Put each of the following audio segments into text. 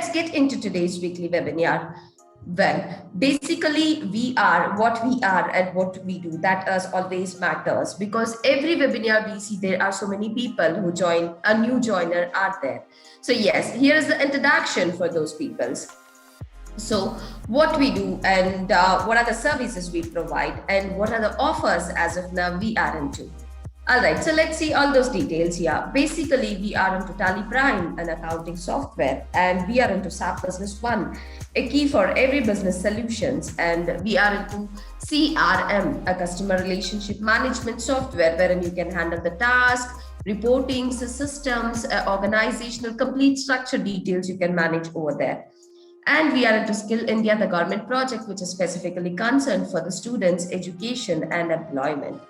let's get into today's weekly webinar. Well, basically, we are what we are and what we do. That as always matters because every webinar we see, there are so many people who join, a new joiner are there. So yes, here is the introduction for those peoples. So what we do and what are the services we provide and what are the offers as of now we are into. All right, so let's see all those details here. Basically, we are into Tally Prime, an accounting software, and we are into SAP Business One, a key for every business solutions, and we are into CRM, a customer relationship management software, wherein you can handle the task, reporting, systems, organizational, complete structure details you can manage over there. And we are into Skill India, the government project, which is specifically concerned for the students' education and employment.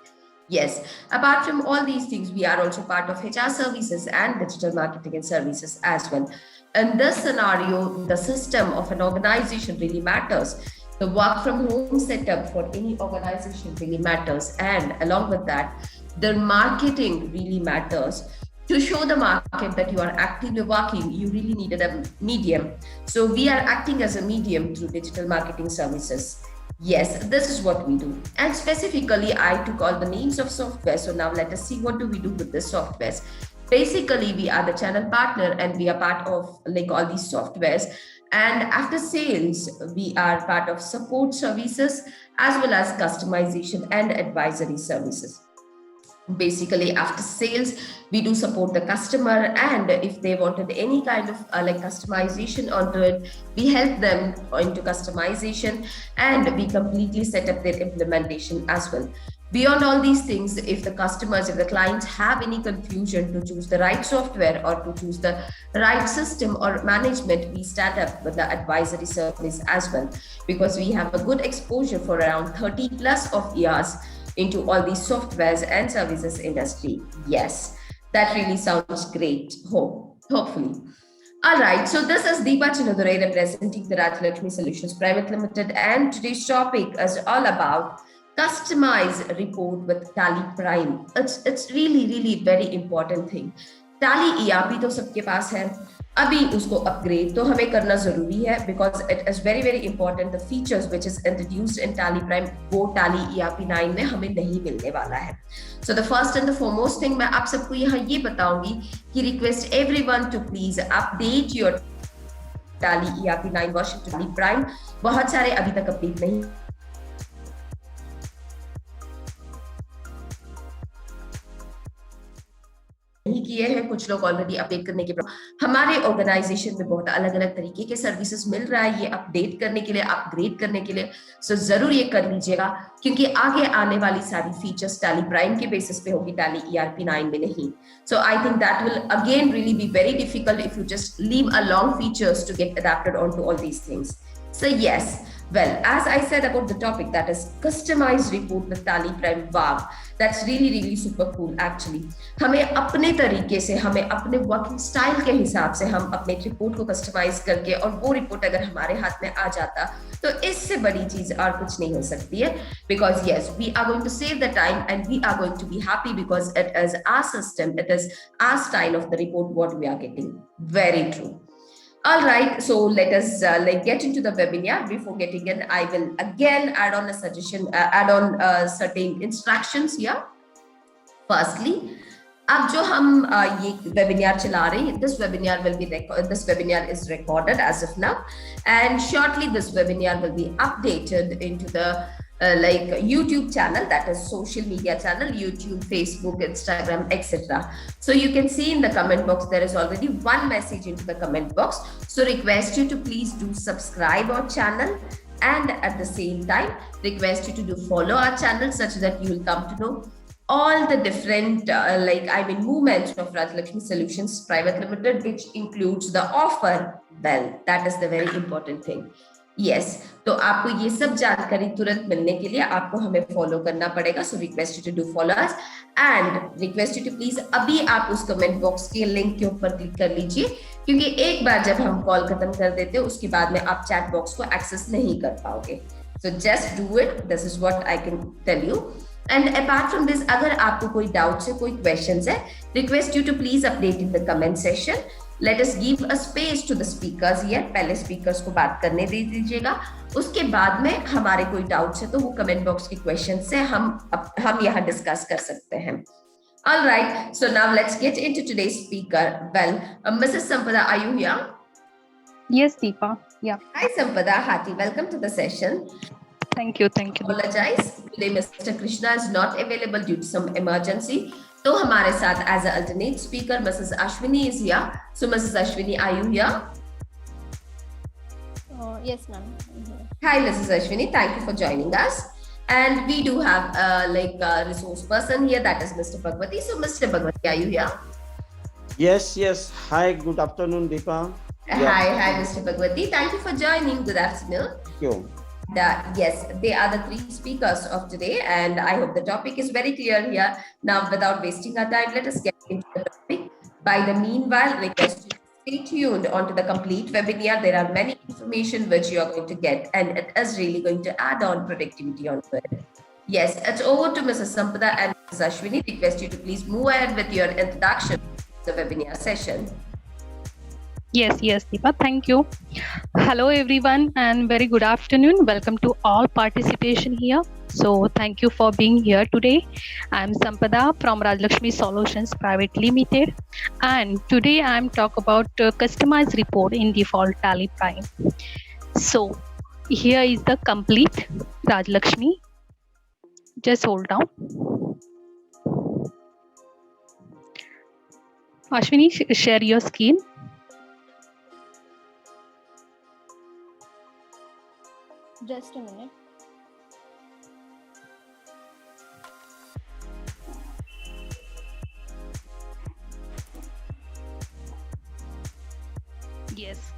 Yes, apart from all these things, we are also part of HR services and digital marketing and services as well. In this scenario, the system of an organization really matters. The work from home setup for any organization really matters. And along with that, the marketing really matters. To show the market that you are actively working, you really needed a medium. So we are acting as a medium through digital marketing services. Yes, this is what we do. And specifically, I took all the names of software. So now let us see what do we do with this softwares. Basically, we are the channel partner and we are part of like all these softwares. And after sales, we are part of support services as well as customization and advisory services. Basically, after sales, we do support the customer, and if they wanted any kind of like customization onto it, we help them into customization and we completely set up their implementation as well. Beyond all these things, if the clients have any confusion to choose the right software or to choose the right system or management, we stand up with the advisory service as well, because we have a good exposure for around 30 plus of years into all these softwares and services industry. Yes, that really sounds great. Hopefully. All right, so this is Deepa Chinadurai representing the Rajalakshmi Solutions Private Limited, and today's topic is all about customized report with Tally Prime. It's really very important thing. Tally ERP तो सबके पास है, अभी उसको upgrade तो हमें करना जरूरी है because it is very important. The features which is introduced in Tally Prime वो Tally ERP 9 में हमें नहीं मिलने वाला है. So the first and the foremost thing मैं आप सबको यहाँ ये बताऊंगी कि request everyone to please update your Tally ERP 9 version to Tally Prime. बहुत सारे अभी तक अपडेट नहीं नहीं किए हैं, कुछ लोग ऑलरेडी अपडेट करने के बाद हमारे ऑर्गेनाइजेशन में बहुत अलग अलग तरीके के सर्विसेज मिल रहा है ये अपडेट करने के लिए, अपग्रेड करने के लिए. सो जरूर ये कर लीजिएगा क्योंकि आगे आने वाली सारी फीचर्स टैली प्राइम के बेसिस पे होगी, टैली ERP 9 में नहीं. So I think that will again really be very difficult if you just leave a long features to get adapted on to all these things. So yes, well, as I said about the topic, that is customized report with Tally Prime. Wow, that's really super cool actually. हमें अपने तरीके से, हमें अपने working style के हिसाब से हम अपने रिपोर्ट को कस्टमाइज करके, और वो रिपोर्ट अगर हमारे हाथ में आ जाता तो इससे बड़ी चीज और कुछ नहीं हो सकती है. Because yes, we are going to save the time and we are going to be happy because it is our system, it is our style of the report what we are getting. Very true. All right, so let us get into the webinar. Before getting in, I will again add on a suggestion, add on certain instructions here. Firstly, अब जो हम ये webinar चला रहे हैं, this webinar is recorded as of now, and shortly this webinar will be updated into the like YouTube channel, that is social media channel, YouTube, Facebook, Instagram, etc. So you can see in the comment box there is already one message into the comment box. So request you to please do subscribe our channel, and at the same time request you to do follow our channel such that you will come to know all the different movements of Rajalakshmi Solutions Private Limited, which includes the offer. Well, that is the very important thing. Yes, तो आपको ये सब जानकारी तुरंत मिलने के लिए आपको हमें फॉलो करना पड़ेगा. So request you to do follow us and request you to please अभी आप उस कमेंट बॉक्स के लिंक के ऊपर क्लिक कर लीजिए, क्योंकि एक बार जब हम कॉल खत्म कर देते हैं उसके बाद में आप चैट बॉक्स को एक्सेस नहीं कर पाओगे. So just do it, this is what I can tell you. And apart from this, अगर आपको कोई डाउट्स है, कोई क्वेश्चंस है, request you to please update in the comment section. Let us give a space to the speakers here. पहले speakers को बात करने दे दीजिएगा, उसके बाद में हमारे कोई डाउट्स है तो वो कमेंट बॉक्स के क्वेश्चन से हम यहाँ डिस्कस कर सकते हैं. All right, so now let's get into today's speaker. Well, Mrs. Sampada, are you here? Yes, Deepa. Yeah. Hi, Sampada. Hearty welcome to the session. Thank you. Thank you. Apologize. Today, Mr. Krishna is not available due to some emergency. So, हमारे साथ as an alternate speaker, Mrs. Ashwini is here. So, Mrs. Ashwini, are you here? Yes, ma'am. Hi, Mrs. Ashwini. Thank you for joining us. And we do have a resource person here, that is Mr. Bhagwati. So, Mr. Bhagwati, are you here? Yes. Hi, good afternoon, Deepa. Yeah. Hi, Mr. Bhagwati. Thank you for joining. Good afternoon. Thank you. Yes, they are the 3 speakers of today, and I hope the topic is very clear here. Now, without wasting our time, let us get into the topic. By the meanwhile, request you to stay tuned onto the complete webinar. There are many information which you are going to get, and it is really going to add on productivity onto it. Yes, it's over to Mrs. Sampada and Mrs. Ashwini. Request you to please move ahead with your introduction to the webinar session. Yes, Deepa. Thank you. Hello, everyone, and very good afternoon. Welcome to all participation here. So, thank you for being here today. I'm Sampada from Rajlakshmi Solutions Private Limited, and today I'm talk about customized report in default Tally Prime. So, here is the complete Rajlakshmi. Just hold down. Ashwini, share your screen. Just a minute. Yes.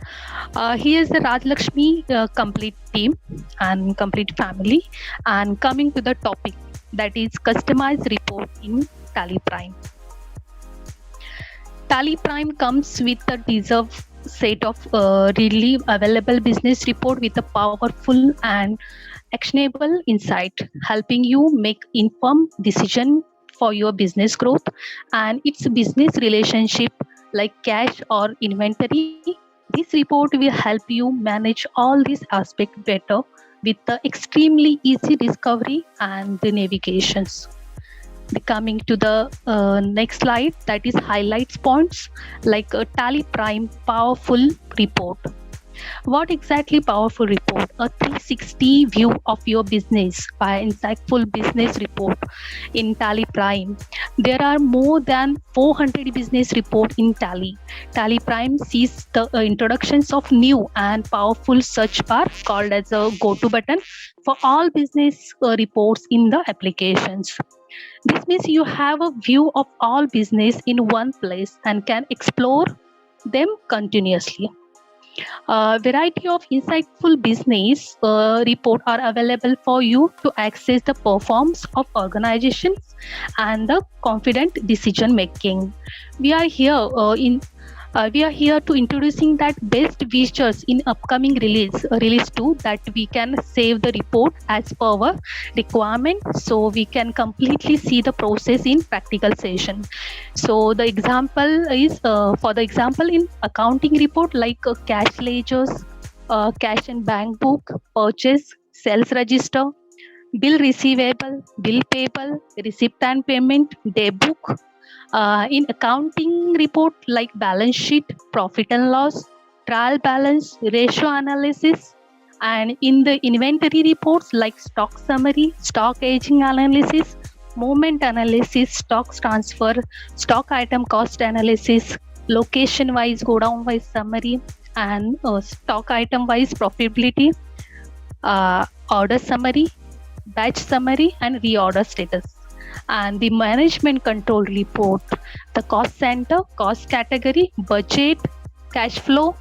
Here's the Rajlakshmi complete team and complete family, and coming to the topic, that is customized report in Tally Prime. Tally Prime comes with a deserved set of readily available business report with a powerful and actionable insight, helping you make informed decision for your business growth and its business relationship like cash or inventory. This report will help you manage all these aspects better with the extremely easy discovery and the navigations. Coming to the next slide, that is highlights points like a Tally Prime powerful report. What exactly powerful report? A 360 view of your business by insightful business report in Tally Prime. There are more than 400 business reports in Tally. Tally Prime sees the introductions of new and powerful search bar called as a go-to button for all business reports in the applications. This means you have a view of all business in one place and can explore them continuously. A variety of insightful business reports are available for you to access the performance of organizations and the confident decision making. We are here to introducing that best features in upcoming release 2, that we can save the report as per our requirement, so we can completely see the process in practical session. So the example is for the example in accounting report like cash ledgers, cash and bank book, purchase, sales register, bill receivable, bill payable, receipt and payment, day book. In accounting report like balance sheet, profit and loss, trial balance, ratio analysis, and in the inventory reports like stock summary, stock aging analysis, movement analysis, stock transfer, stock item cost analysis, location wise, go down wise summary, and stock item wise profitability, order summary, batch summary, and reorder status. And the management control report, the cost center, cost category, budget, cash flow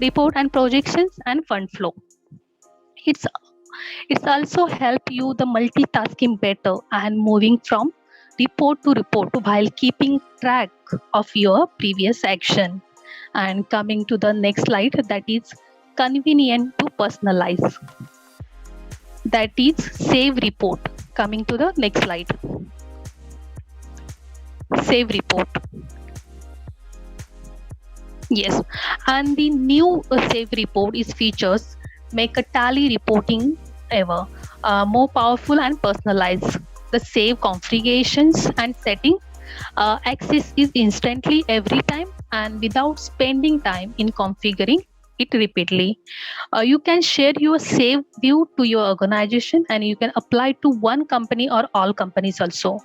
report, and projections and fund flow. It's also help you the multitasking better and moving from report to report while keeping track of your previous action. And coming to the next slide, that is convenient to personalize. That is save report. Coming to the next slide. Save report. Yes, and the new Save report is features make a tally reporting ever more powerful and personalized. The Save configurations and setting access is instantly every time and without spending time in configuring it repeatedly. You can share your Save view to your organization and you can apply to one company or all companies also.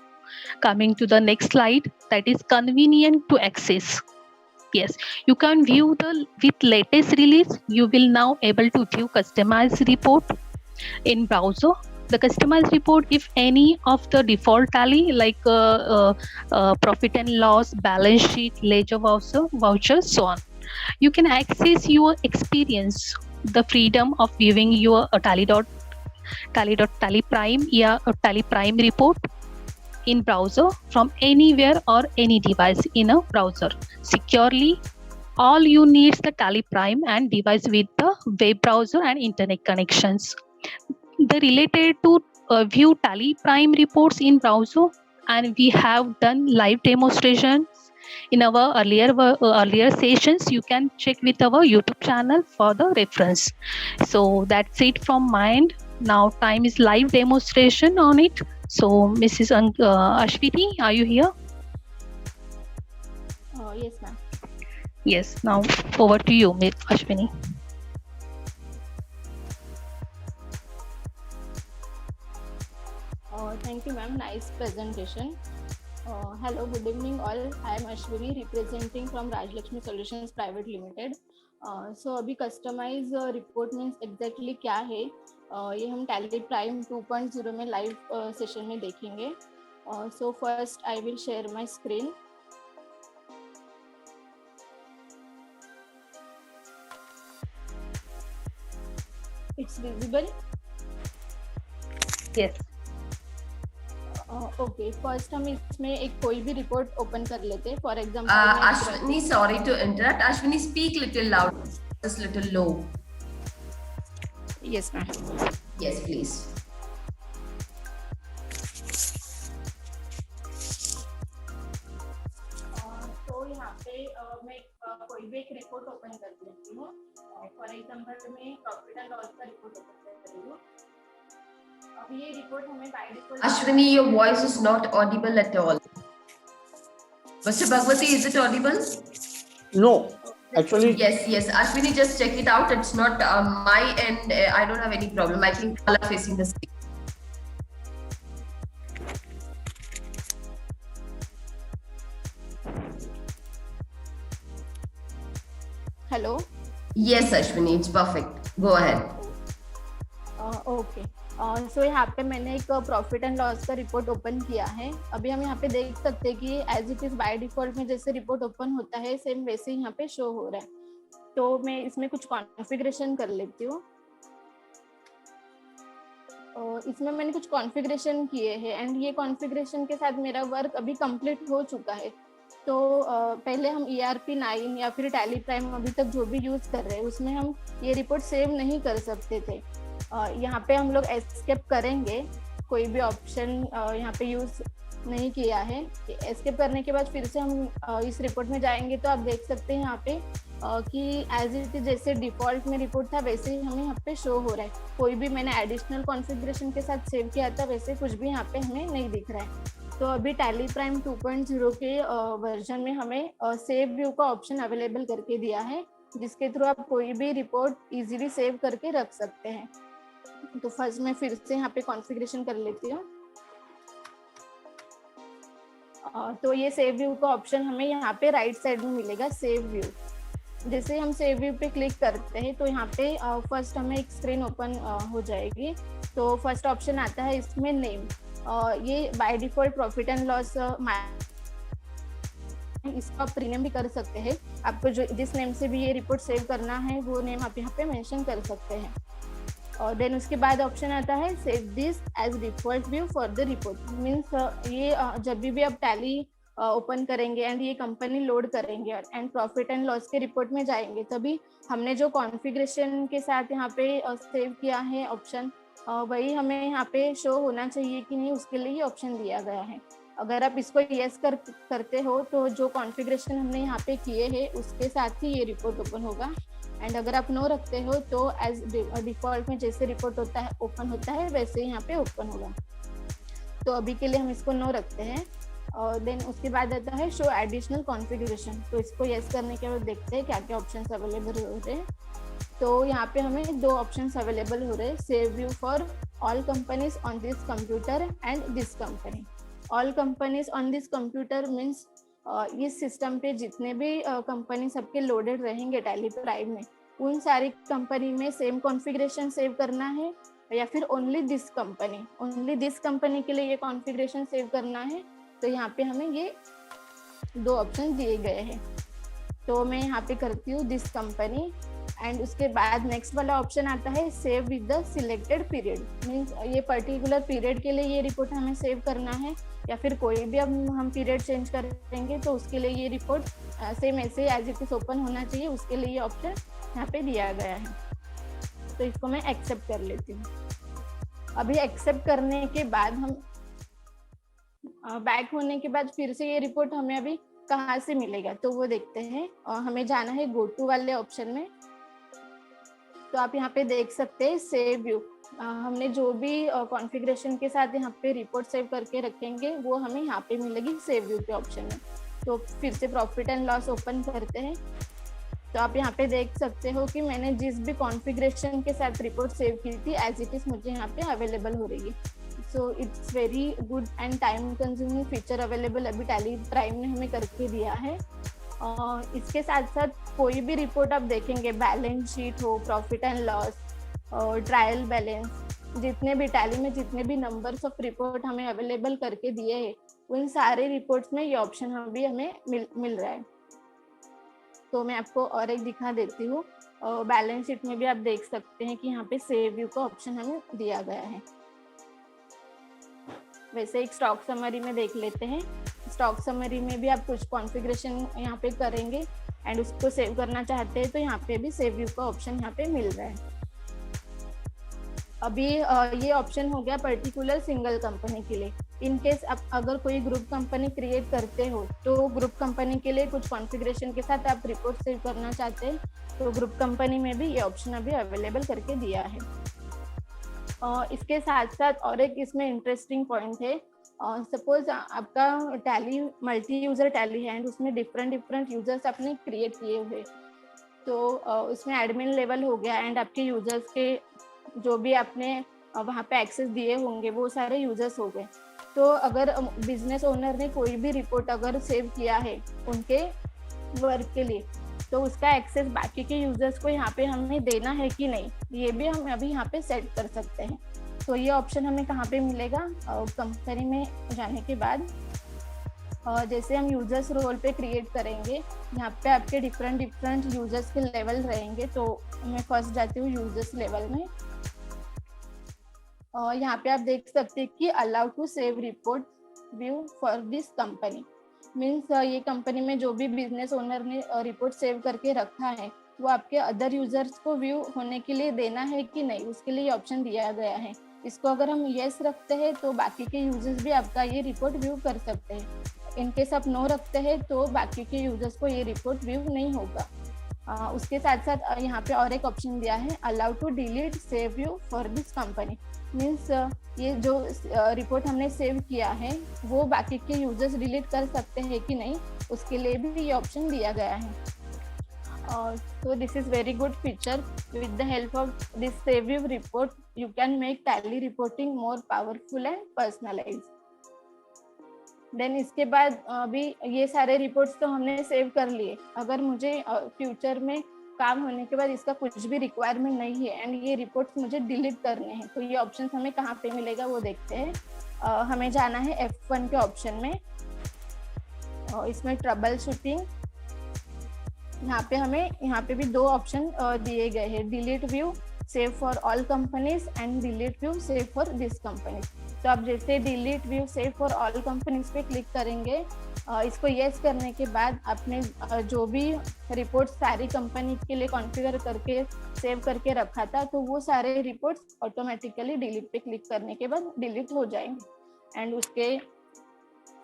Coming to the next slide, that is convenient to access. Yes, you can view the with latest release. You will now able to view customized report in browser. The customized report, if any of the default tally like profit and loss, balance sheet, ledger vouchers, so on. You can access your experience, the freedom of viewing your tally prime, yeah, tally prime report in browser from anywhere or any device in a browser securely. All you need is the Tally Prime and device with the web browser and internet connections. The related to view Tally Prime reports in browser, and we have done live demonstrations in our earlier sessions. You can check with our YouTube channel for the reference. So that's it from my end. Now time is live demonstration on it. So Mrs. Ashwini, are you here? Yes, ma'am. Yes. Now over to you, Ms. Ashwini. Thank you, ma'am. Nice presentation. Hello, good evening all. I am Ashwini representing from Rajlakshmi Solutions Private Limited. So अभी customise report means exactly क्या है, ये हम tally prime 2.0 में live session में देखेंगे. So first I will share my screen. It's visible? Yes. Okay, first हम इसमें एक कोई भी रिपोर्ट ओपन कर लेते हैं. For example Ashwini, sorry to interrupt. Ashwini, speak little loud, just little low. Yes ma'am. Yes, please. तो यहाँ पे मैं कोई भी एक रिपोर्ट ओपन कर लेती हूँ. फॉर एग्जांपल मैं प्रॉफिट एंड लॉस का रिपोर्ट ओपन कर रही हूँ. अब ये रिपोर्ट हमें by default. Ashwini, your voice is not audible at all. Mr. Bhagwati, is it audible? No, actually, Yes. Ashwini, just check it out. It's not my end. I don't have any problem. I think all are facing the same. Hello. Yes, Ashwini, it's perfect. Go ahead. Okay. So यहाँ पे मैंने एक profit and loss का report open किया है. अभी हम यहाँ पे देख सकते हैं कि as it is by default में जैसे रिपोर्ट ओपन होता है सेम वैसे ही यहाँ पे शो हो रहा है. तो मैं इसमें कुछ कॉन्फ़िगरेशन कर लेती हूँ. इसमें मैंने कुछ कॉन्फ़िगरेशन किए हैं एंड ये कॉन्फ़िगरेशन के साथ मेरा वर्क अभी कंप्लीट हो चुका है. तो पहले हम ERP9 या फिर टैली प्राइम अभी तक जो भी यूज कर रहे हैं उसमें हम ये रिपोर्ट सेव नहीं कर सकते थे. यहाँ पे हम लोग एस्केप करेंगे. कोई भी ऑप्शन यहाँ पे यूज नहीं किया है. एस्केप करने के बाद फिर से हम इस रिपोर्ट में जाएंगे तो आप देख सकते हैं यहाँ पे कि एज इट इज जैसे डिफॉल्ट में रिपोर्ट था वैसे ही हमें यहाँ पे शो हो रहा है. कोई भी मैंने एडिशनल कॉन्फ़िगरेशन के साथ सेव किया था वैसे कुछ भी यहाँ पे हमें नहीं दिख रहा है. तो अभी टैली प्राइम 2.0 के वर्जन में हमें सेव व्यू का ऑप्शन अवेलेबल करके दिया है जिसके थ्रू आप कोई भी रिपोर्ट इजीली सेव करके रख सकते हैं. तो फर्स्ट मैं फिर से यहाँ पे कॉन्फ़िगरेशन कर लेती हूँ. तो ये सेव व्यू का ऑप्शन हमें यहाँ पे राइट साइड में मिलेगा, सेव व्यू. जैसे हम सेव व्यू पे क्लिक करते हैं तो यहाँ पे फर्स्ट हमें एक स्क्रीन ओपन हो जाएगी. तो फर्स्ट ऑप्शन आता है इसमें नेम. ये by default profit and loss इसका आप प्रीनेम भी कर सकते हैं. आपको जो जिस नेम से भी ये रिपोर्ट सेव करना है वो नेम आप यहाँ पे मेंशन कर सकते हैं. और देन उसके बाद ऑप्शन आता है save this as default view for the report. Means ये जब भी आप टैली ओपन करेंगे एंड ये कंपनी लोड करेंगे एंड प्रॉफिट एंड लॉस के रिपोर्ट में जाएंगे तभी हमने जो कॉन्फ़िगरेशन के साथ यहाँ पे सेव किया है ऑप्शन वही हमें यहाँ पे शो होना चाहिए कि नहीं उसके लिए ये ऑप्शन दिया गया है. अगर आप इसको यस करते हो तो जो कॉन्फ़िगरेशन हमने यहाँ पे किए हैं उसके साथ ही ये रिपोर्ट ओपन होगा। एंड अगर आप नो रखते हो तो एज डिफॉल्ट में जैसे रिपोर्ट होता है ओपन होता है वैसे ही यहाँ पे ओपन होगा। तो अभी के लिए हम इसको नो रखते हैं। और देन उसके बाद आता है शो एडिशनल कॉन्फ़िगरेशन। तो इसको यस करने के बाद देखते हैं क्या क्या ऑप्शंस अवेलेबल हो रहे हैं। तो यहाँ पे हमें 2 ऑप्शंस अवेलेबल हो रहे हैं, save view for all companies on this computer and this company. All companies on this computer means इस सिस्टम पे जितने भी कंपनी सबके लोडेड रहेंगे टैली प्राइम में, उन सारी कंपनी में सेम कॉन्फ़िगरेशन सेव करना है या फिर ओनली दिस कंपनी के लिए ये कॉन्फ़िगरेशन सेव करना है। तो यहाँ पे हमें ये 2 ऑप्शन दिए गए हैं। तो मैं यहाँ पे करती हूँ दिस कंपनी एंड उसके बाद नेक्स्ट वाला ऑप्शन आता है save with the selected period. Means ये पर्टिकुलर पीरियड के लिए ये रिपोर्ट हमें सेव करना है या फिर कोई भी अब हम पीरियड चेंज करेंगे तो उसके लिए ये रिपोर्ट सेम ऐसे एज इट इज ओपन होना चाहिए, उसके लिए ये ऑप्शन यहाँ पे दिया गया है। तो इसको मैं एक्सेप्ट कर लेती हूँ। अभी एक्सेप्ट करने के बाद हम बैक होने के बाद फिर से ये रिपोर्ट हमें अभी कहाँ से मिलेगा तो वो देखते हैं। हमें जाना है गो टू वाले ऑप्शन में। तो आप यहाँ पे देख सकते हैं सेव व्यू। हमने जो भी कॉन्फ़िगरेशन के साथ यहाँ पे रिपोर्ट सेव करके रखेंगे वो हमें यहाँ पे मिलेगी सेव व्यू के ऑप्शन में। तो फिर से प्रॉफिट एंड लॉस ओपन करते हैं। तो आप यहाँ पे देख सकते हो कि मैंने जिस भी कॉन्फ़िगरेशन के साथ रिपोर्ट सेव की थी एज इट इज मुझे यहाँ पे अवेलेबल हो रही है। So it's very good and time consuming feature available अभी टैली प्राइम ने हमें करके दिया है। इसके साथ साथ कोई भी रिपोर्ट आप देखेंगे, बैलेंस शीट हो, प्रॉफिट एंड लॉस और ट्रायल बैलेंस, जितने भी टैली में जितने भी नंबर्स ऑफ रिपोर्ट हमें अवेलेबल करके दिए हैं उन सारे रिपोर्ट्स में ये ऑप्शन अभी हमें मिल रहा है। तो मैं आपको और एक दिखा देती हूँ। बैलेंस शीट में भी आप देख सकते हैं कि यहाँ पे सेव व्यू का ऑप्शन हमें दिया गया है। वैसे एक स्टॉक समरी में देख लेते हैं। स्टॉक समरी में भी आप कुछ कॉन्फ़िगरेशन यहाँ पे करेंगे एंड उसको सेव करना चाहते हैं तो यहाँ पे भी सेव व्यू का ऑप्शन यहाँ पे मिल रहा है। अभी ये ऑप्शन हो गया पर्टिकुलर सिंगल कंपनी के लिए। इन केस आप अगर कोई ग्रुप कंपनी क्रिएट करते हो तो ग्रुप कंपनी के लिए कुछ कॉन्फ़िगरेशन के साथ आप रिपोर्ट सेव करना चाहते हैं तो ग्रुप कंपनी में भी ये ऑप्शन अभी अवेलेबल करके दिया है। इसके साथ साथ और एक इसमें इंटरेस्टिंग पॉइंट है। सपोज आपका टैली मल्टी यूजर टैली है एंड उसमें डिफरेंट यूजर्स आपने क्रिएट किए हुए, तो उसमें एडमिन लेवल हो गया एंड आपके यूजर्स के जो भी आपने वहाँ पे एक्सेस दिए होंगे वो सारे यूजर्स हो गए। तो अगर बिजनेस ओनर ने कोई भी रिपोर्ट अगर सेव किया है उनके वर्क के लिए तो उसका एक्सेस बाकी के यूजर्स को यहाँ पे हमें देना है कि नहीं, ये भी हम अभी यहाँ पे सेट कर सकते हैं। तो ये ऑप्शन हमें कहाँ पे मिलेगा, कंपनी में जाने के बाद जैसे हम यूजर्स रोल पे क्रिएट करेंगे, यहाँ पे आपके डिफरेंट यूजर्स के लेवल रहेंगे। तो मैं फर्स्ट जाती हूँ यूजर्स लेवल में। यहाँ पे आप देख सकते हैं कि allow to save report view for this company. Means ये कंपनी में जो भी बिजनेस ओनर ने रिपोर्ट सेव करके रखा है वो आपके अदर यूजर्स को व्यू होने के लिए देना है कि नहीं, उसके लिए ऑप्शन दिया गया है। इसको अगर हम यस रखते हैं तो बाकी के यूजर्स भी आपका ये रिपोर्ट व्यू कर सकते हैं। इनकेस आप नो रखते हैं तो बाकी के यूजर्स को ये रिपोर्ट व्यू नहीं होगा। उसके साथ साथ यहाँ पे और एक ऑप्शन दिया है allow to delete save view for this company. Means ये जो रिपोर्ट हमने सेव किया है वो बाकी के यूजर्स डिलीट कर सकते हैं कि नहीं, उसके लिए भी ये ऑप्शन दिया गया है। So this is very good feature. With the help of this save view report, you can make tally reporting more powerful and personalized. Then इसके बाद अभी ये सारे रिपोर्ट्स तो हमने सेव कर लिए। अगर मुझे फ्यूचर में काम होने के बाद इसका कुछ भी रिक्वायरमेंट नहीं है एंड ये रिपोर्ट्स मुझे डिलीट करने हैं तो ये ऑप्शन हमें कहाँ पे मिलेगा वो देखते हैं। हमें जाना है F1 के ऑप्शन में। इसमें ट्रबल शूटिंग, यहाँ पे भी 2 ऑप्शन दिए गए हैं, delete view save for all companies and delete view save for this company. तो आप जैसे delete view save for all companies पे क्लिक करेंगे, इसको यस करने के बाद आपने जो भी रिपोर्ट सारी कंपनी के लिए कॉन्फ़िगर करके सेव करके रखा था तो वो सारे रिपोर्ट्स ऑटोमेटिकली डिलीट पे क्लिक करने के बाद डिलीट हो जाएंगे। एंड उसके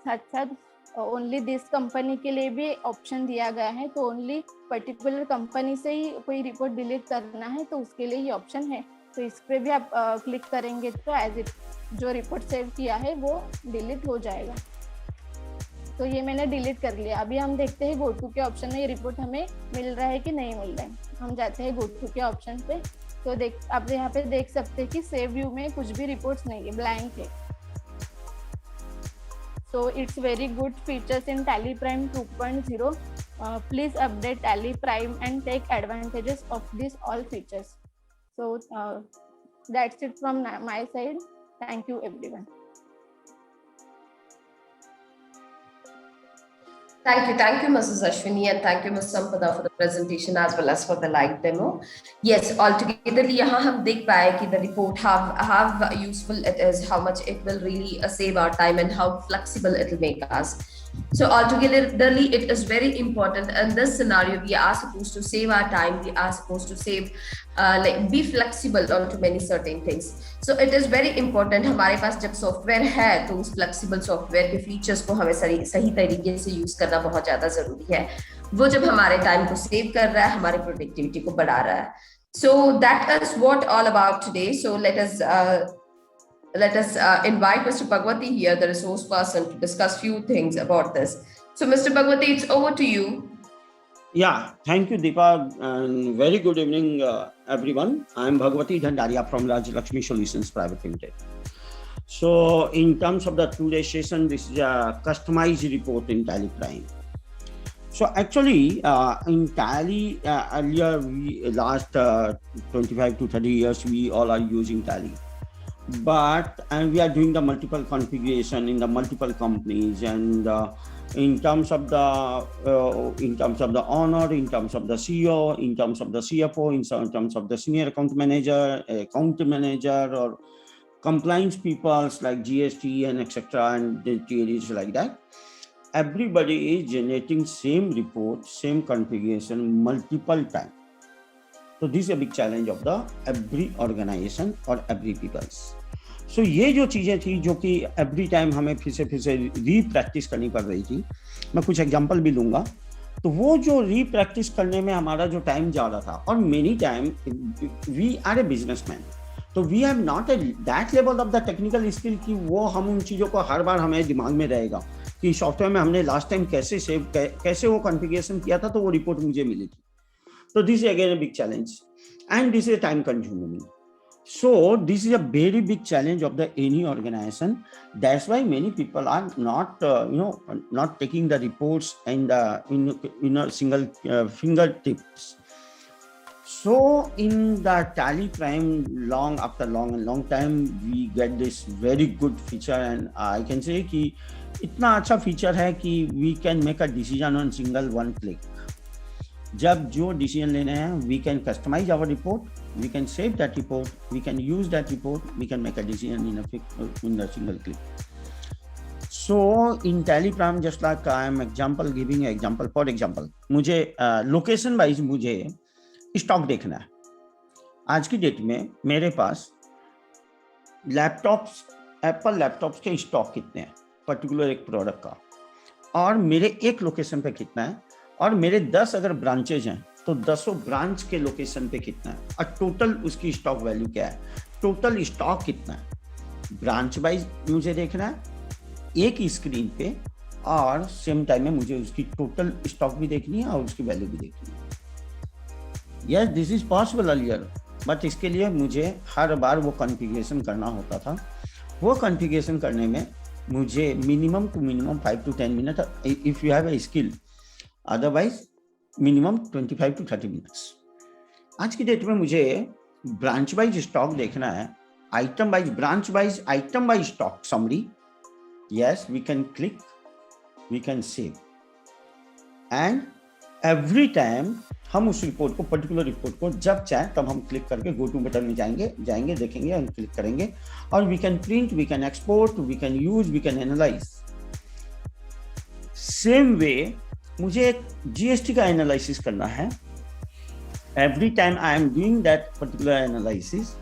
साथ साथ ओनली दिस कंपनी के लिए भी ऑप्शन दिया गया है, तो ओनली पर्टिकुलर कंपनी से ही कोई रिपोर्ट डिलीट करना है तो उसके लिए ये ऑप्शन है। तो इस पे भी आप क्लिक करेंगे तो एज इट जो रिपोर्ट सेव किया है वो डिलीट हो जाएगा। तो ये मैंने डिलीट कर लिया। अभी हम देखते हैं गो टू के ऑप्शन में ये रिपोर्ट हमें मिल रहा है कि नहीं मिल रहा है। हम जाते हैं गो टू के ऑप्शन पे, तो आप यहाँ पे देख सकते हैं कि सेव व्यू में कुछ भी रिपोर्ट्स नहीं है, ब्लैंक है। So it's very good features in Tally Prime 2.0. Please update Tally Prime and take advantages of these all features. So that's it from my side. Thank you everyone. Thank you, Mrs. Ashwini, and thank you, Ms. Sampada, for the presentation as well as for the live demo. Yes, altogether, यहाँ हम देख पाए कि the report how useful it is, how much it will really save our time, and how flexible it will make us. So altogether, it is very important. In this scenario, we are supposed to save our time. We are supposed to save, be flexible onto many certain things. So it is very important. हमारे पास जब software है तो उस flexible software के features को हमें सही तरीके से यूज करना बहुत ज्यादा जरूरी है। वो जब हमारे टाइम को सेव कर रहा है, हमारे प्रोडक्टिविटी को बढ़ा रहा है। So that is what all about today. So let us invite Mr. Bhagwati here, the resource person, to discuss few things about this. So Mr. Bhagwati, it's over to you. Yeah, thank you, Deepa, and very good evening, everyone. I'm Bhagwati Dhandaria from Raj Lakshmi Solutions Private Limited. So, in terms of the today's session, this is a customized report in Tally Prime. So, actually, in Tally, earlier, last 25 to 30 years, we all are using Tally. And we are doing the multiple configuration in the multiple companies, and in terms of the owner, in terms of the CEO, in terms of the CFO, in terms of the senior account manager, or compliance people like GST and etc. and the theories like that. Everybody is generating same report, same configuration multiple times. So this is a big challenge of the every organization or every peoples. So ये जो चीजें थी जो कि every time हमें फिर से री प्रैक्टिस करनी पड़ रही थी, मैं कुछ एग्जांपल भी लूंगा। तो वो जो री प्रैक्टिस करने में हमारा जो टाइम जा रहा था, और many time we are a businessman, तो we have not a that level of the technical skill कि वो हम उन चीज़ों को हर बार हमें दिमाग में रहेगा कि सॉफ्टवेयर में हमने लास्ट टाइम कैसे वो कॉन्फ़िगरेशन किया था तो वो रिपोर्ट मुझे मिली थी। So this is again a big challenge, and this is time consuming. So this is a very big challenge of the any organization. That's why many people are not not taking the reports in a single fingertips. So in the Tally Prime, after long time, we get this very good feature, and I can say कि इतना अच्छा feature है कि we can make a decision on single one click. जब जो decision लेने हैं, we can customize our report, we can save that report, we can use that report, we can make a decision in a single click. So in Tally Prime, just like I am giving example, for example, मुझे location wise मुझे stock देखना है। आज की date में मेरे पास laptops, Apple laptops के stock कितने हैं पर्टिकुलर एक प्रोडक्ट का, और मेरे एक लोकेशन पे कितना है, और मेरे 10 अगर ब्रांचेज हैं तो 10 ब्रांच के लोकेशन पे कितना है, और टोटल उसकी स्टॉक वैल्यू क्या है, टोटल स्टॉक कितना है। ब्रांच वाइज मुझे देखना है एक ही स्क्रीन पे, और सेम टाइम में मुझे उसकी टोटल स्टॉक भी देखनी है और उसकी वैल्यू भी देखनी है। Yes, this is possible earlier, but इसके लिए मुझे हर बार वो कॉन्फ़िगरेशन करना होता था। वो कॉन्फ़िगरेशन करने में मुझे minimum to minimum 5 to 10 minute if you have a skill, otherwise minimum 25 to 30 minutes. आज की डेट में मुझे ब्रांच वाइज स्टॉक देखना है, item wise, branch wise, item wise stock summary. Yes, we can click, we can save, and every time हम उस report को, particular report को जब चाहे तब हम क्लिक करके गो टू बटन में जाएंगे, देखेंगे और क्लिक करेंगे, और we can print, we can export, we can use, we can analyse. Same way मुझे एक जीएसटी का एनालिसिस करना है। Every time I am doing that particular analysis,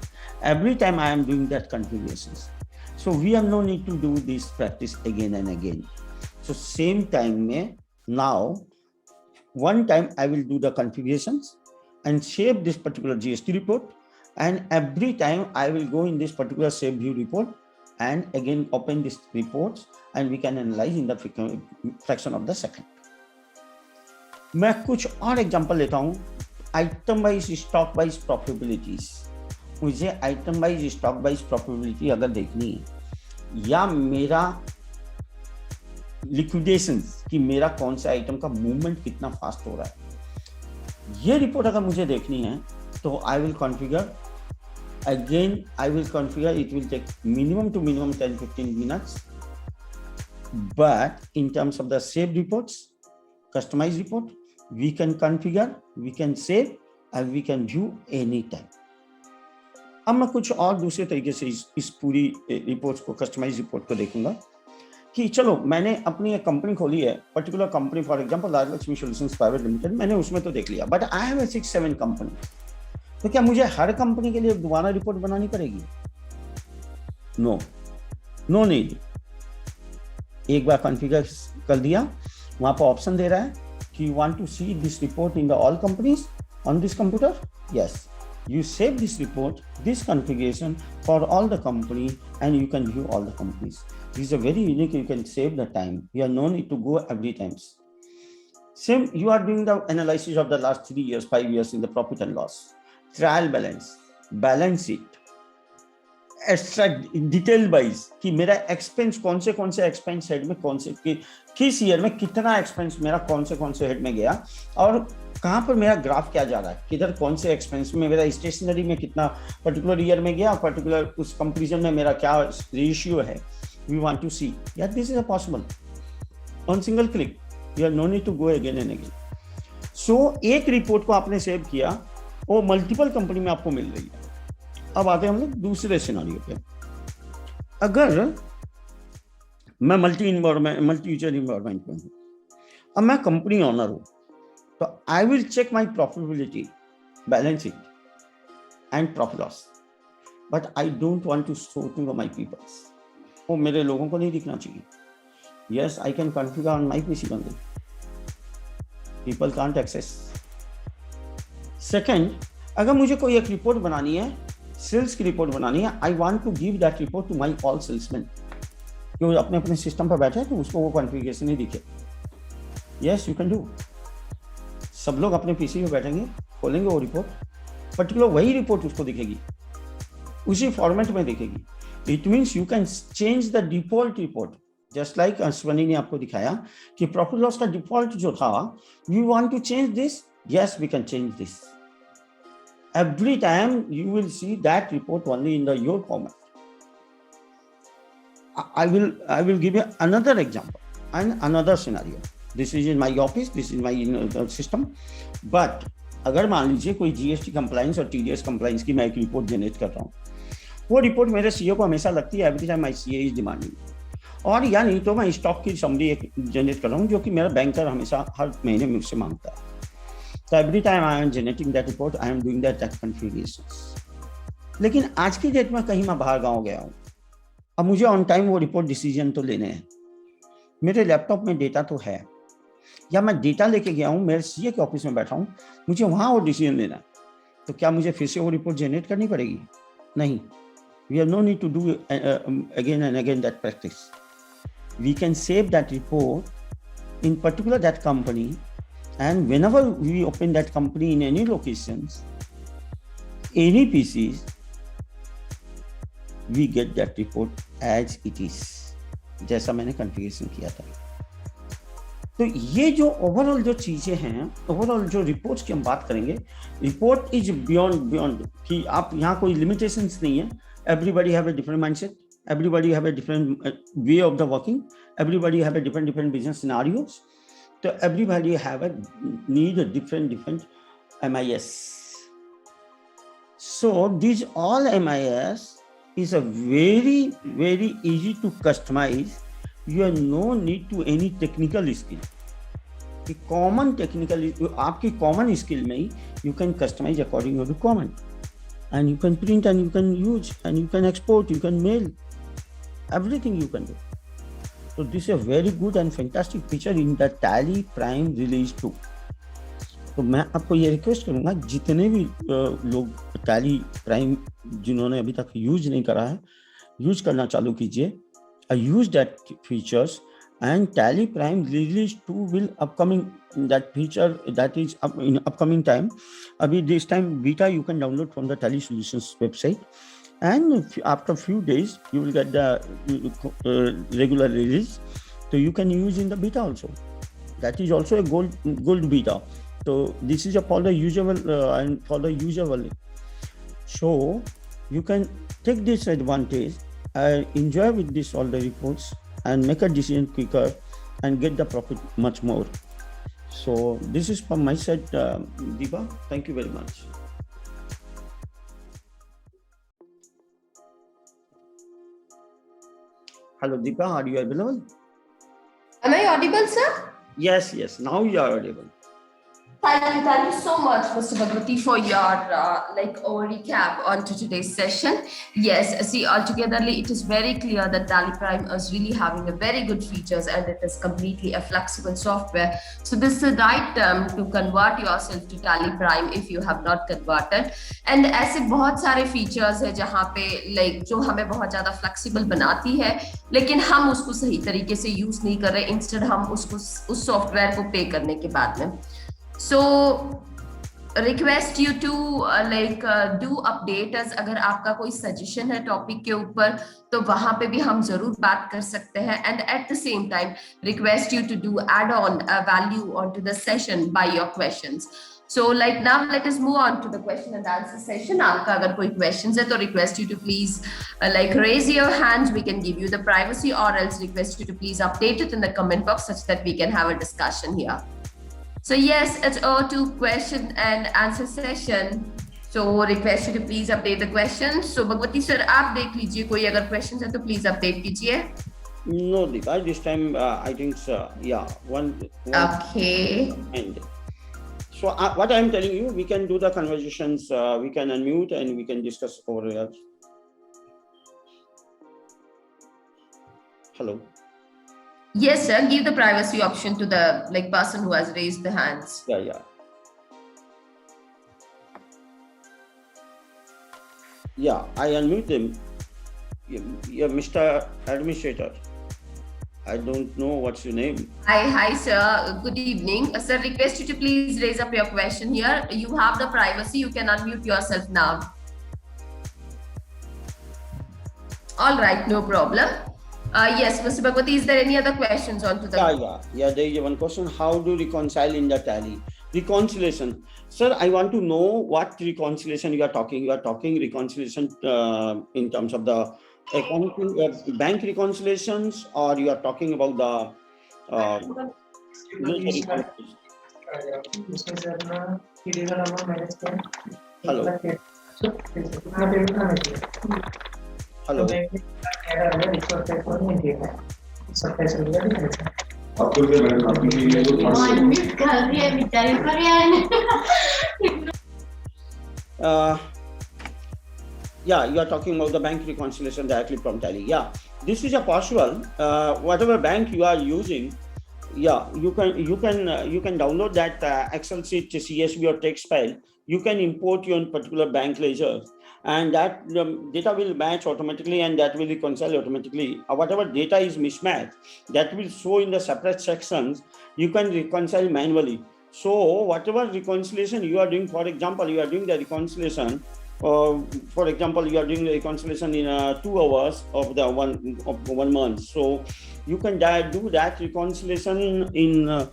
every time I am doing that configuration, so we have no need to do this practice again and again. So same time में now one time I will do the configurations and save this particular GST report, and every time I will go in this particular save view report and again open this reports and we can analyze in the fraction of the second. मैं कुछ और example लेता हूँ. Item wise stock wise profitabilities. मुझे item wise stock wise profitability अगर देखनी है या मेरा लिक्विडेशंस कि मेरा कौन से आइटम का मूवमेंट कितना फास्ट हो रहा है, ये रिपोर्ट अगर मुझे देखनी है तो I will configure again. I will configure. It will take minimum to minimum 10-15 minutes, but in terms of the saved reports, customized report, we can configure, we can save and we can view anytime. अब मैं कुछ और दूसरे तरीके से इस पूरी reports को, कस्टमाइज रिपोर्ट को देखूंगा कि चलो मैंने अपनी एक कंपनी खोली है, particular company for example Rajlakshmi solutions private limited, मैंने उसमें तो देख लिया, बट आई हैव 6-7 कंपनी. तो क्या मुझे हर कंपनी के लिए दोबारा रिपोर्ट बनानी पड़ेगी? No need. एक बार कॉन्फ़िगर कर दिया, वहां पर ऑप्शन दे रहा है कि you want to see this report in the all companies on this computer. Yes, you save this report, this configuration for all the company, and you can view all the companies. This is a very unique. You can save the time. You have no need to go every time. Same, you are doing the analysis of the last 3 years, 5 years in the profit and loss, trial balance, balance sheet, extract detail wise कि मेरा expense कौन से expense head में कौन से किस year में कितना एक्सपेंस मेरा कौन से हेड में गया और कहाँ पर मेरा ग्राफ क्या जा रहा है, किधर कौन से एक्सपेंस में मेरा स्टेशनरी में कितना पर्टिकुलर ईयर में गया, पर्टिकुलर उस कंपैरिजन में मेरा क्या रेशियो है. वी वांट टू सी यार this is possible on single click. You are no need to go again and again. So एक रिपोर्ट को आपने सेव किया, वो मल्टीपल कंपनी में आपको मिल रही है. अब आते हैं हम लोग दूसरे सिनारियो पे. अगर मैं मल्टी यूजर इन्वायरमेंट में हूँ, अब मैं कंपनी ओनर हूँ, तो I will check my profitability, balance sheet and profit loss, but I don't want to show to my peoples. वो मेरे लोगों को नहीं दिखना चाहिए. Yes, I can configure on my PC only, people can't access. Second, अगर मुझे कोई एक रिपोर्ट बनानी है, सेल्स की रिपोर्ट बनानी है, I want to give that report to my all salesman, जो अपने अपने सिस्टम पर बैठे हैं तो उसको वो कॉन्फ़िगरेशन ही दिखे. Yes, you can do. सब लोग अपने पीसी पे बैठेंगे, खोलेंगे वो रिपोर्ट, पर्टिकुलर वही रिपोर्ट उसको दिखेगी, उसी फॉर्मेट में दिखेगी. It means you can change the default report, just like Ashwani ने आपको दिखाया कि प्रॉफिट लॉस का डिफॉल्ट जो था, we want to change this. Yes, we can change this. Every time you will see that report only in your format. I will give you another example and another scenario. This is in my office, this is my system. But अगर मान लीजिए कोई GST compliance और TDS compliance की मैं एक report generate कर रहा हूँ, वो रिपोर्ट मेरे CEO को हमेशा लगती है every time my CA is demanding. और या नहीं तो मैं स्टॉक की समरी एक जनरेट कर रहा हूँ जो कि मेरा बैंकर हमेशा हर महीने मुझसे मांगता है. So every time I am generating that report, I am doing that configurations. लेकिन आज की डेट में कहीं मैं बाहर गाँव गया हूँ, अब मुझे ऑन टाइम वो रिपोर्ट डिसीजन तो लेने हैं. मेरे लैपटॉप में डेटा तो है, या मैं डेटा लेके गया हूँ, मेरे सीए के ऑफिस में बैठा हूँ, मुझे वहाँ वो डिसीजन लेना है, तो क्या मुझे फिर से वो रिपोर्ट जनरेट करनी पड़ेगी? नहीं. We have no need to do again and again that practice. We can save that report in particular that company. And whenever we open that company in any locations, any PCs, we get that report as it is, जैसा मैंने configuration किया था. तो ये जो overall जो चीजें हैं, ओवरऑल जो रिपोर्ट्स की हम बात करेंगे, रिपोर्ट इज बियॉन्ड कि आप यहाँ कोई लिमिटेशंस नहीं है. Everybody have a different mindset, everybody have a different way of the working, everybody have a different business scenarios. So everybody have need a different MIS. So these all MIS is a very easy to customize. You have no need to any technical skill. The common technical आपकी common skill में ही you can customize according to requirement, and you can print and you can use and you can export, you can mail, everything you can do. So this is a very good and fantastic feature in the Tally Prime Release 2. तो मैं आपको ये request करूंगा, जितने भी लोग tally prime जिन्होंने अभी तक यूज नहीं करा है, यूज करना चालू कीजिए. Use that features and Tally Prime Release 2 will upcoming, that feature that is up in upcoming time. Abhi this time beta you can download from the Tally Solutions website, and after few days you will get the regular release, so you can use in the beta also. That is also a gold beta. So this is for the usable and for the usable. So you can take this advantage, enjoy with this all the reports, and make a decision quicker and get the profit much more. So this is from my side, Deepa. Thank you very much. Hello, Deepa. Are you available? Am I audible, sir? Yes. Now you are audible. Thank you so much, Mr. Bhagwati, for your recap onto today's session. Yes, see, altogetherly, it is very clear that Tally Prime is really having a very good features, and it is completely a flexible software. So this is the right term to convert yourself to Tally Prime if you have not converted. And ऐसे बहुत सारे features है जहाँ पे जो हमें बहुत ज़्यादा flexible बनाती है, लेकिन हम उसको सही तरीके से use नहीं कर रहे. Instead हम उसको उस software को pay करने के बाद में. So request you to do update us. अगर आपका कोई suggestion है topic के ऊपर तो वहाँ पे भी हम जरूर बात कर सकते हैं. And at the same time request you to do add on value onto the session by your questions. So now let us move on to the question and answer session. आपका अगर कोई questions है तो request you to please raise your hands. We can give you the privacy, or else request you to please update it in the comment box such that we can have a discussion here. So yes, it's our to question and answer session. So request you to please update the questions. So Bhagwati sir, आप देख लीजिए कोई अगर questions है तो please update कीजिए. No, Deepa, this time I think one. Okay. And so what I am telling you, we can do the conversations. We can unmute and we can discuss over here. Hello. Yes, sir. Give the privacy option to the person who has raised the hands. Yeah. I unmute them. Yeah, Mr. Administrator. I don't know what's your name. Hi, sir. Good evening. Sir, request you to please raise up your question here. You have the privacy. You can unmute yourself now. All right, no problem. Yes, Mr. Bhagwati, is there any other questions on to the? Yeah. There is one question. How do reconcile in the Tally? Reconciliation. Sir, I want to know what reconciliation you are talking. You are talking reconciliation in terms of the accounting, bank reconciliations, or you are talking about the Hello. You are talking about the bank reconciliation directly from Tally. Yeah, this is a possible. Whatever bank you are using, you can download that Excel sheet, CSV or text file. You can import your particular bank ledger, and that data will match automatically, and that will reconcile automatically. Whatever data is mismatched, that will show in the separate sections. You can reconcile manually. So whatever reconciliation you are doing, for example, you are doing the reconciliation. For example, you are doing the reconciliation in 2 hours of the one month. So you can do that reconciliation in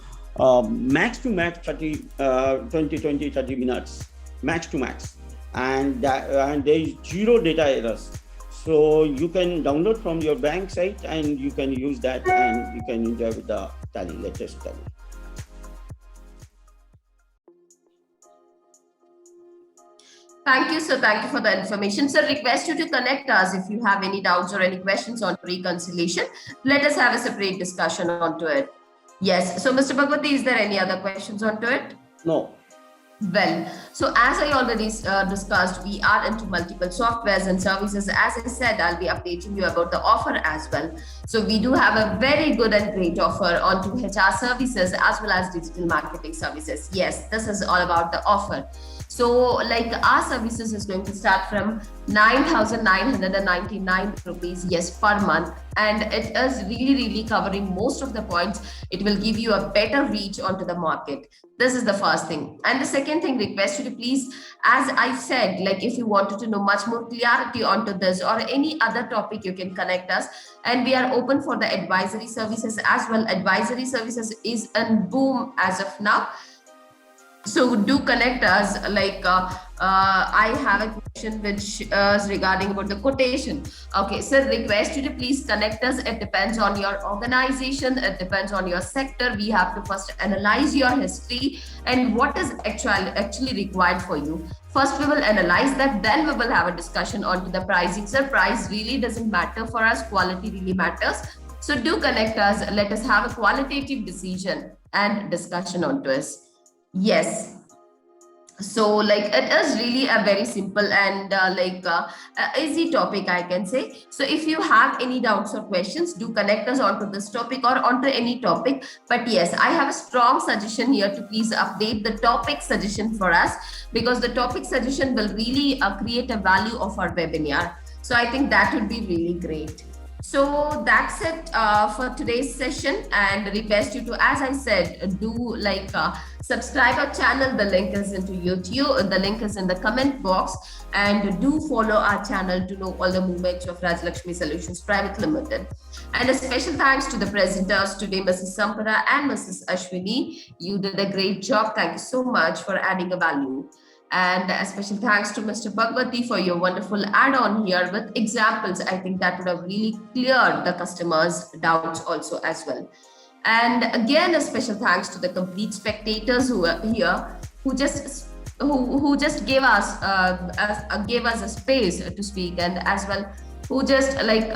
max to max 30 minutes, max to max, and there is zero data errors. So you can download from your bank site and you can use that, and you can enjoy with the latest Tally. Thank you, sir. Thank you for the information. Sir, request you to connect us if you have any doubts or any questions on reconciliation. Let us have a separate discussion onto it. Yes. So, Mr. Bhagwati, is there any other questions onto it? No. Well, so as I already discussed, we are into multiple softwares and services. As I said, I'll be updating you about the offer as well. So we do have a very good and great offer onto HR services as well as digital marketing services. Yes, this is all about the offer. So like our services is going to start from 9,999 rupees, yes, per month. And it is really covering most of the points. It will give you a better reach onto the market. This is the first thing. And the second thing, request you to please, as I said, like if you wanted to know much more clarity onto this or any other topic, you can connect us. And we are open for the advisory services as well. Advisory services is in boom as of now. So do connect us. Like I have a question which is regarding about the quotation. Okay, so request you to please connect us. It depends on your organization. It depends on your sector. We have to first analyze your history and what is actually required for you. First, we will analyze that. Then we will have a discussion on the pricing. So price really doesn't matter for us. Quality really matters. So do connect us. Let us have a qualitative decision and discussion onto us. Yes. So like it is really a very simple and easy topic, I can say. So if you have any doubts or questions, do connect us onto this topic or onto any topic. But yes, I have a strong suggestion here to please update the topic suggestion for us, because the topic suggestion will really create a value of our webinar. So I think that would be really great. So that's it for today's session, and request you to, as I said, do like subscribe our channel. The link is into YouTube. The link is in the comment box, and do follow our channel to know all the movements of Rajlakshmi Solutions Private Limited. And a special thanks to the presenters today, Mrs. Sampara and Mrs. Ashwini. You did a great job. Thank you so much for adding a value. And a special thanks to Mr. Bhagwati for your wonderful add-on here with examples. I think that would have really cleared the customers' doubts also as well. And again, a special thanks to the complete spectators who are here, who just gave us a space to speak, and as well who just like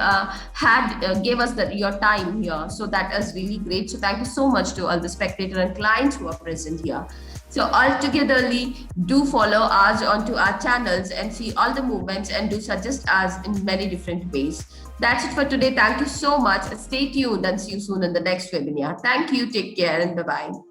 gave us your time here. So that is really great. So thank you so much to all the spectators and clients who are present here. So altogetherly, do follow us onto our channels and see all the movements, and do suggest us in many different ways. That's it for today. Thank you so much. Stay tuned and see you soon in the next webinar. Thank you. Take care and bye-bye.